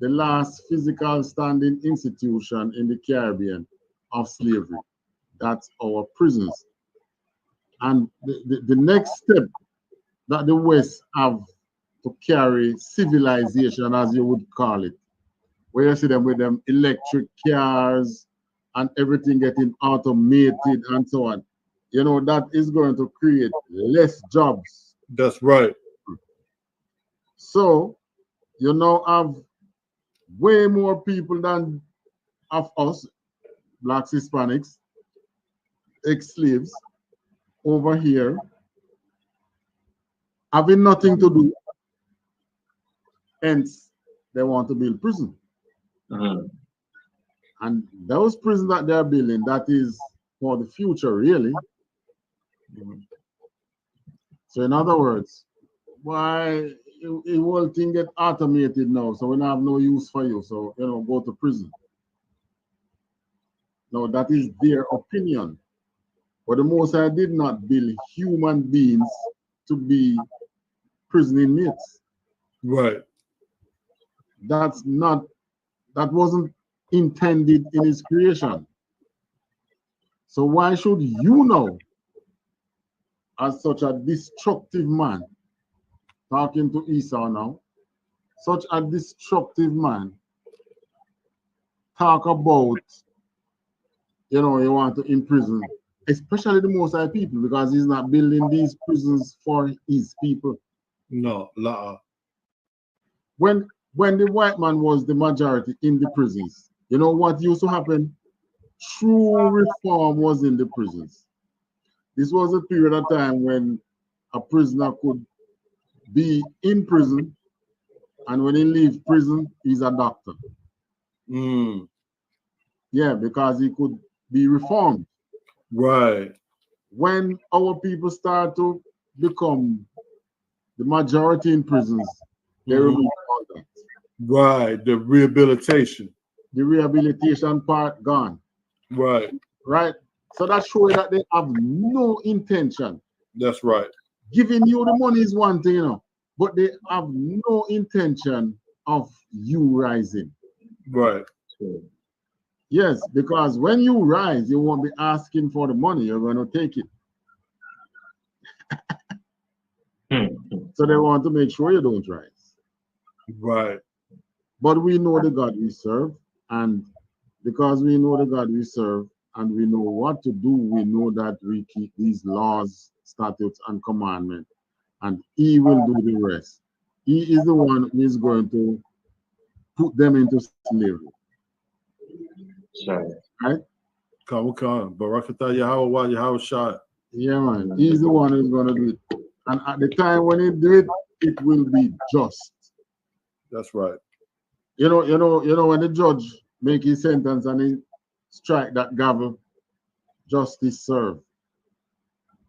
D: the last physical standing institution in the Caribbean of slavery. That's our prisons. And the next step that the West have to carry civilization, as you would call it, where you see them with them electric cars and everything getting automated and so on, you know, that is going to create less jobs.
F: That's right.
D: So you now have way more people than of us, blacks, Hispanics, ex-slaves, over here, having nothing to do. Hence, they want to build prison. And those prisons that they're building, that is for the future, really. So in other words, why the whole thing get automated now, so we don't have no use for you, so you know, go to prison. Now that is their opinion. But the Most High did not build human beings to be prison inmates.
F: Right.
D: That wasn't intended in his creation. So why should you know, as such a destructive man, talking to Esau now, such a destructive man, talk about, you know, you want to imprison, especially the Most High people, because he's not building these prisons for his people.
F: No,
D: When the white man was the majority in the prisons, you know what used to happen? True reform was in the prisons. This was a period of time when a prisoner could be in prison, and when he leaves prison, he's a doctor. Yeah, because he could be reformed.
F: Right.
D: When our people start to become the majority in prisons, they remove all that.
F: Right, the rehabilitation.
D: The rehabilitation part gone.
F: Right.
D: Right. So that shows that they have no intention.
F: That's right.
D: Giving you the money is one thing, you know, but they have no intention of you rising.
F: Right.
D: Yes, because when you rise, you won't be asking for the money, you're going to take it. So they want to make sure you don't rise.
F: Right.
D: But we know the God we serve, and because we know the God we serve and we know what to do, we know that we keep these laws, statutes, and commandments, and he will do the rest. He is the one who is going to put them into slavery.
E: Sorry.
D: Right?
F: Come. Barakatah Yahweh, Yahweh Shah.
D: Yeah, man. He's the one who's going to do it. And at the time when he do it, it will be just.
F: That's right.
D: You know, when the judge make his sentence and he strike that gavel, justice served.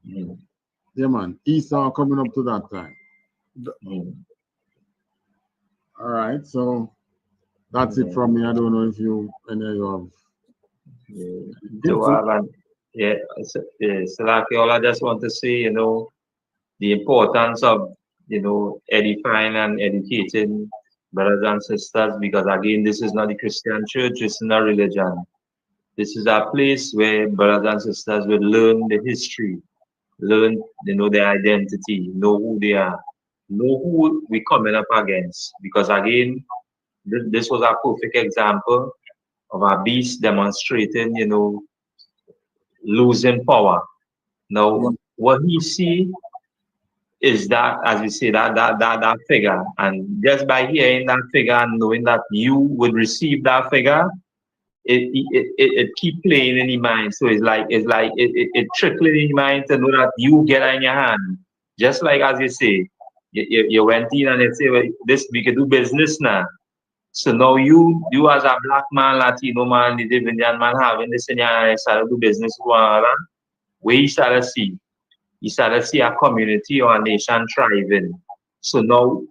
D: Yeah, man. Esau coming up to that time. All right, so that's it from me. I don't know if any of you have.
E: So, Salaki, all I just want to say, you know, the importance of, edifying and educating brothers and sisters, because again, this is not the Christian church, it's not religion. This is a place where brothers and sisters will learn the history, learn, their identity, know who they are, know who we're coming up against. Because again, this was a perfect example of a beast demonstrating, losing power. Now, what he see is that, as you say, that figure, and just by hearing that figure and knowing that you would receive that figure, it keep playing in your mind. So it trickling in your mind to know that you get in your hand. Just like as you say, you went in and you say, well, this we can do business now. So now you as a black man, Latino man, Native Indian man having this in your hand, you start to do business with one another. Where you start to see? You start to see a community or a nation thriving. So now,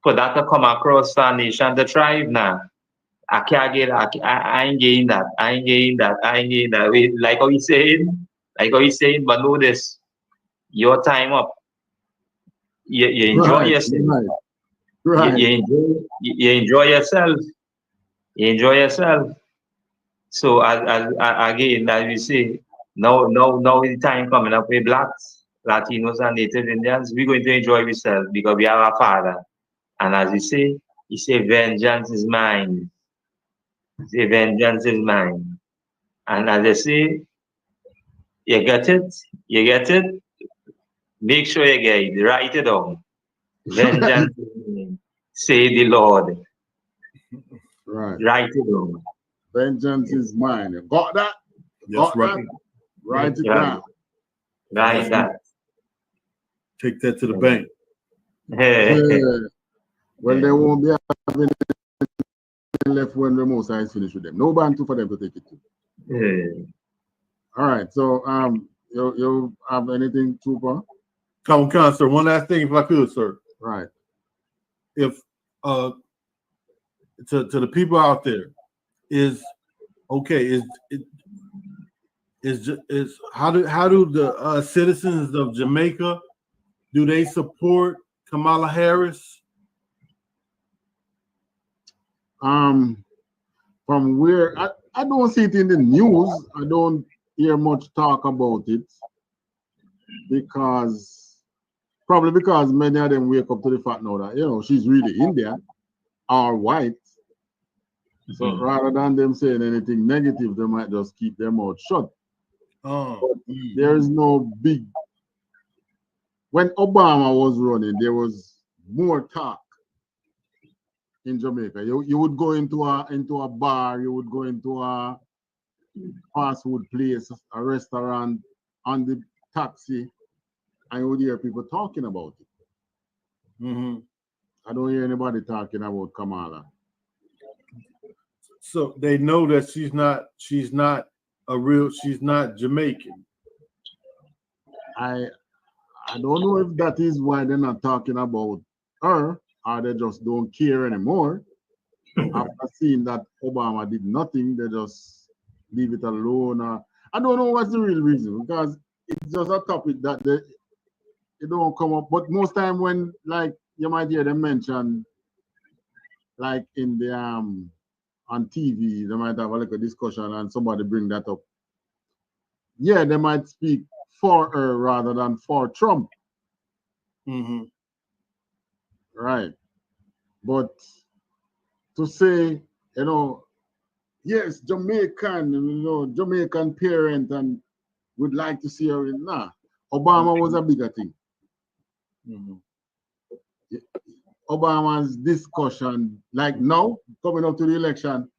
E: for that to come across a nation to thrive now, I can't get I ain't getting that. I ain't getting that. I ain't getting that. Like how he's saying, but know this, your time up. You enjoy yourself.
D: Right.
E: You enjoy yourself. You enjoy yourself. So again, as we say, now the time coming up with blacks, Latinos and Native Indians, we're going to enjoy ourselves because we have a father. And as he say, vengeance is mine. Say, vengeance is mine. And as I say, you get it, make sure you get it, write it down. Vengeance is mine, say the Lord.
D: Right.
E: Write it down.
D: Vengeance is mine. You got that?
F: That's right.
D: That? Write it down.
E: Write that.
F: Take that to the bank.
D: Yeah. Well, they won't be having left when the Most High is finished with them. No bantu for them to take it to. All right. So you have anything, Trooper?
F: Come on, sir. One last thing, if I could, sir.
D: Right.
F: If to the people out there, how do the citizens of Jamaica, do they support Kamala Harris?
D: From where I don't see it in the news. I don't hear much talk about it because many of them wake up to the fact now that she's really Indian or white. So rather than them saying anything negative, they might just keep their mouth shut. There is no big. When Obama was running, there was more talk in Jamaica. You would go into a bar, you would go into a fast food place, a restaurant, on the taxi, and you would hear people talking about it. I don't hear anybody talking about Kamala.
F: So they know that she's not Jamaican.
D: I don't know if that is why they're not talking about her, or they just don't care anymore. After seeing that Obama did nothing, they just leave it alone. I don't know what's the real reason, because it's just a topic that they don't come up. But most time when, like, you might hear them mention, like in the on TV, they might have a discussion and somebody bring that up. Yeah, they might speak for her rather than for Trump. Right. But to say, yes, Jamaican, Jamaican parent and would like to see her in, Obama was a bigger thing. Obama's discussion, like now, coming up to the election,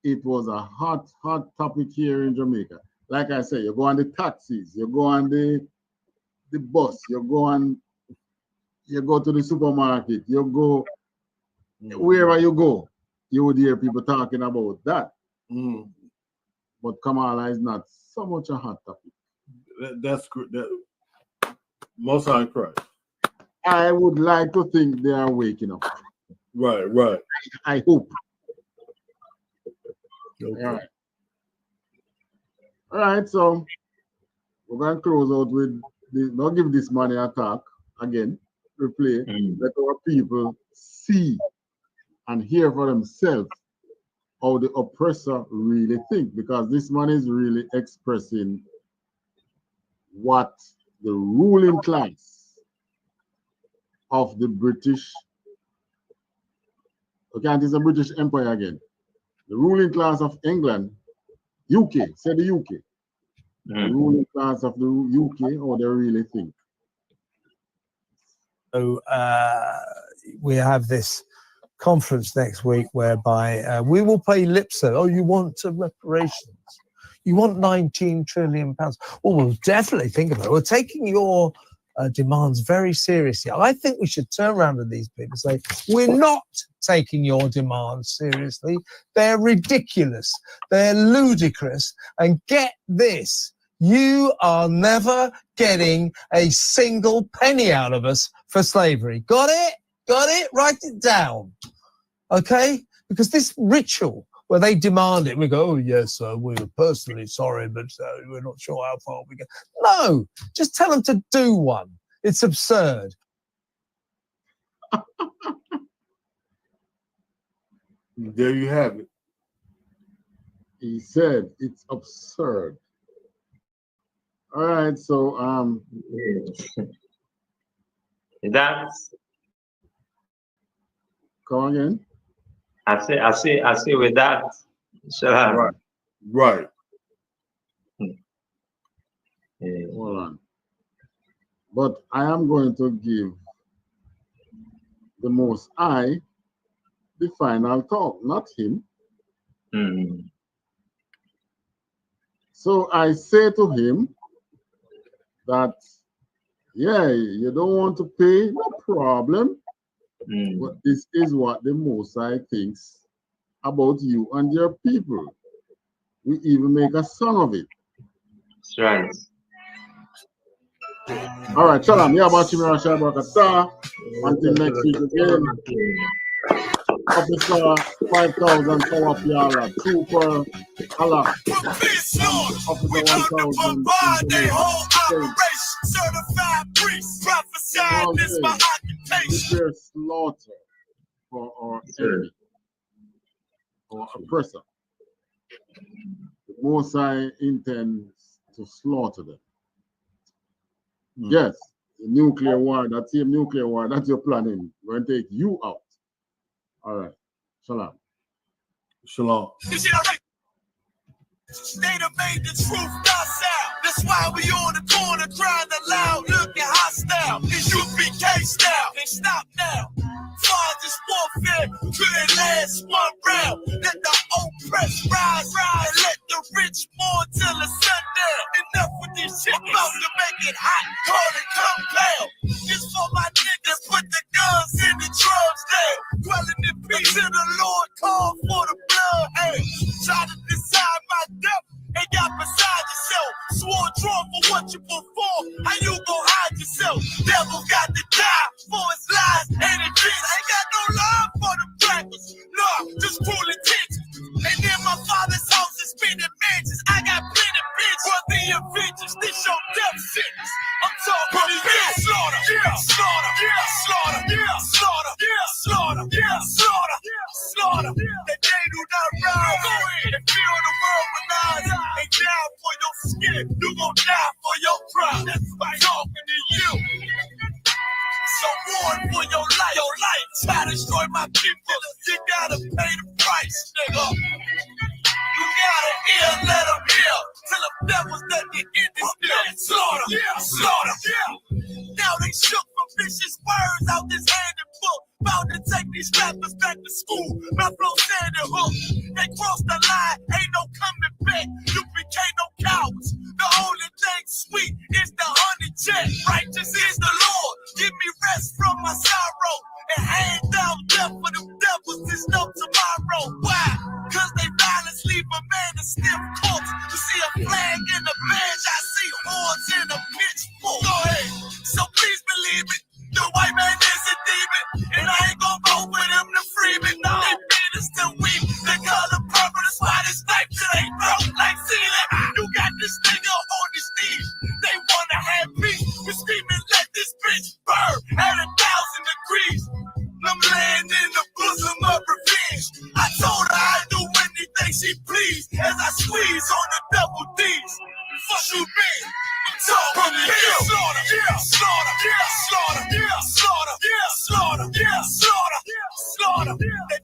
D: it was a hot topic here in Jamaica. Like I said, you go on the taxis, you go on the bus, you go to the supermarket, you go wherever you go, you would hear people talking about that. But Kamala is not so much a hot topic.
F: That's most high Christ.
D: I would like to think they are waking up.
F: Right.
D: I hope.
F: Okay.
D: All right, so we're going to close out with not give this money attack again. Replay. Let our people see and hear for themselves how the oppressor really think, because this man is really expressing what the ruling class of the British, okay, it's a British Empire again. The ruling class of England, UK, say the UK. The ruling class of the UK, how they really think.
C: So we have this conference next week whereby we will pay lip service. Oh, you want reparations? You want 19 trillion pounds? Well, we'll definitely think about it. We're taking your demands very seriously. I think we should turn around to these people and say, we're not taking your demands seriously. They're ridiculous. They're ludicrous. And get this, you are never getting a single penny out of us for slavery. Got it? Got it? Write it down. Okay? Because this ritual where they demand it, we go, oh, yes, we're personally sorry, but we're not sure how far we go. No, just tell them to do one. It's absurd.
F: There you have it.
D: He said it's absurd. All right, so
E: that's
D: come again.
E: I say with that, SHALAM.
F: Right.
D: Hold on. But I am going to give the Most High the final talk, not him. So I say to him that, yeah, you don't want to pay, no problem. But this is what the Most High thinks about you and your people. We even make a song of it.
E: That's right.
D: All right, Shalom. Yeah, about Shimira Shabakata. Until next week again. Officer 5,000 power Piala. Trooper Allah. Officer 1,000.
A: They whole operation. Certified priest. Prophesied this my occupation.
D: Prepare slaughter for our enemy, our oppressor. The Most High intends to slaughter them. Yes, the nuclear war, that same nuclear war that you're planning, we're going to take you out. All right. Shalom.
F: Shalom.
A: They done made the truth docile. That's why we on the corner crying aloud, looking hostile. ISUPK style. They stop now. Far this warfare couldn't last one round. Let the oppressed rise, and let the rich mourn till the sundown. Enough with this shit, about to make it hot, call it compound. This for my niggas, put the guns in the drums down. Dwelling in peace till the Lord call for the blood. Hey, try to decide my death and got beside yourself. Swore draw for what you perform. How you gon' hide yourself? Devil got to die for his lies and it dreams. Ain't got no love for the crackers. No, just ruling teachers. And in my father's house is spinning mansions. I got plenty bitch for the Avengers. This your death sentence. I'm talking to you. Slaughter, yeah, slaughter, yeah, slaughter, yeah, slaughter, yeah, slaughter, yeah, slaughter, slaughter. That they do not rise. Go ahead and fill the world with eyes. They die for your skin. You gon' die for your pride. That's why I'm talking to you. So warn for your life. Your life. Try to destroy my people. You gotta pay the price, nigga. You gotta hear, let them hear. Till the devils that the end is still. Slaughter, yeah, slaughter, yeah. Now they shook from vicious words out this handed book. Bound to take these rappers back to school. My flow standing hook. They crossed the line, ain't no coming back. You became no cowards. The only thing sweet is the honey jet. Righteous is the Lord. Give me rest from my sorrow. And hang down death for them devils. There's no tomorrow. Why? Cause they violence leave a man a stiff corpse. You see a flag in the bench, I see horns in a pitchfork. Go ahead. So please believe it. The white man is a demon. And I ain't gon' vote with him to free me. No, they beat us till we the color purple. That's why they snipe till they broke like ceiling. You got this nigga on his knees. They wanna have peace. We
B: please as I squeeze on the double D's. Fuck you mean? I'm talking slaughter, yeah, slaughter, yeah, slaughter.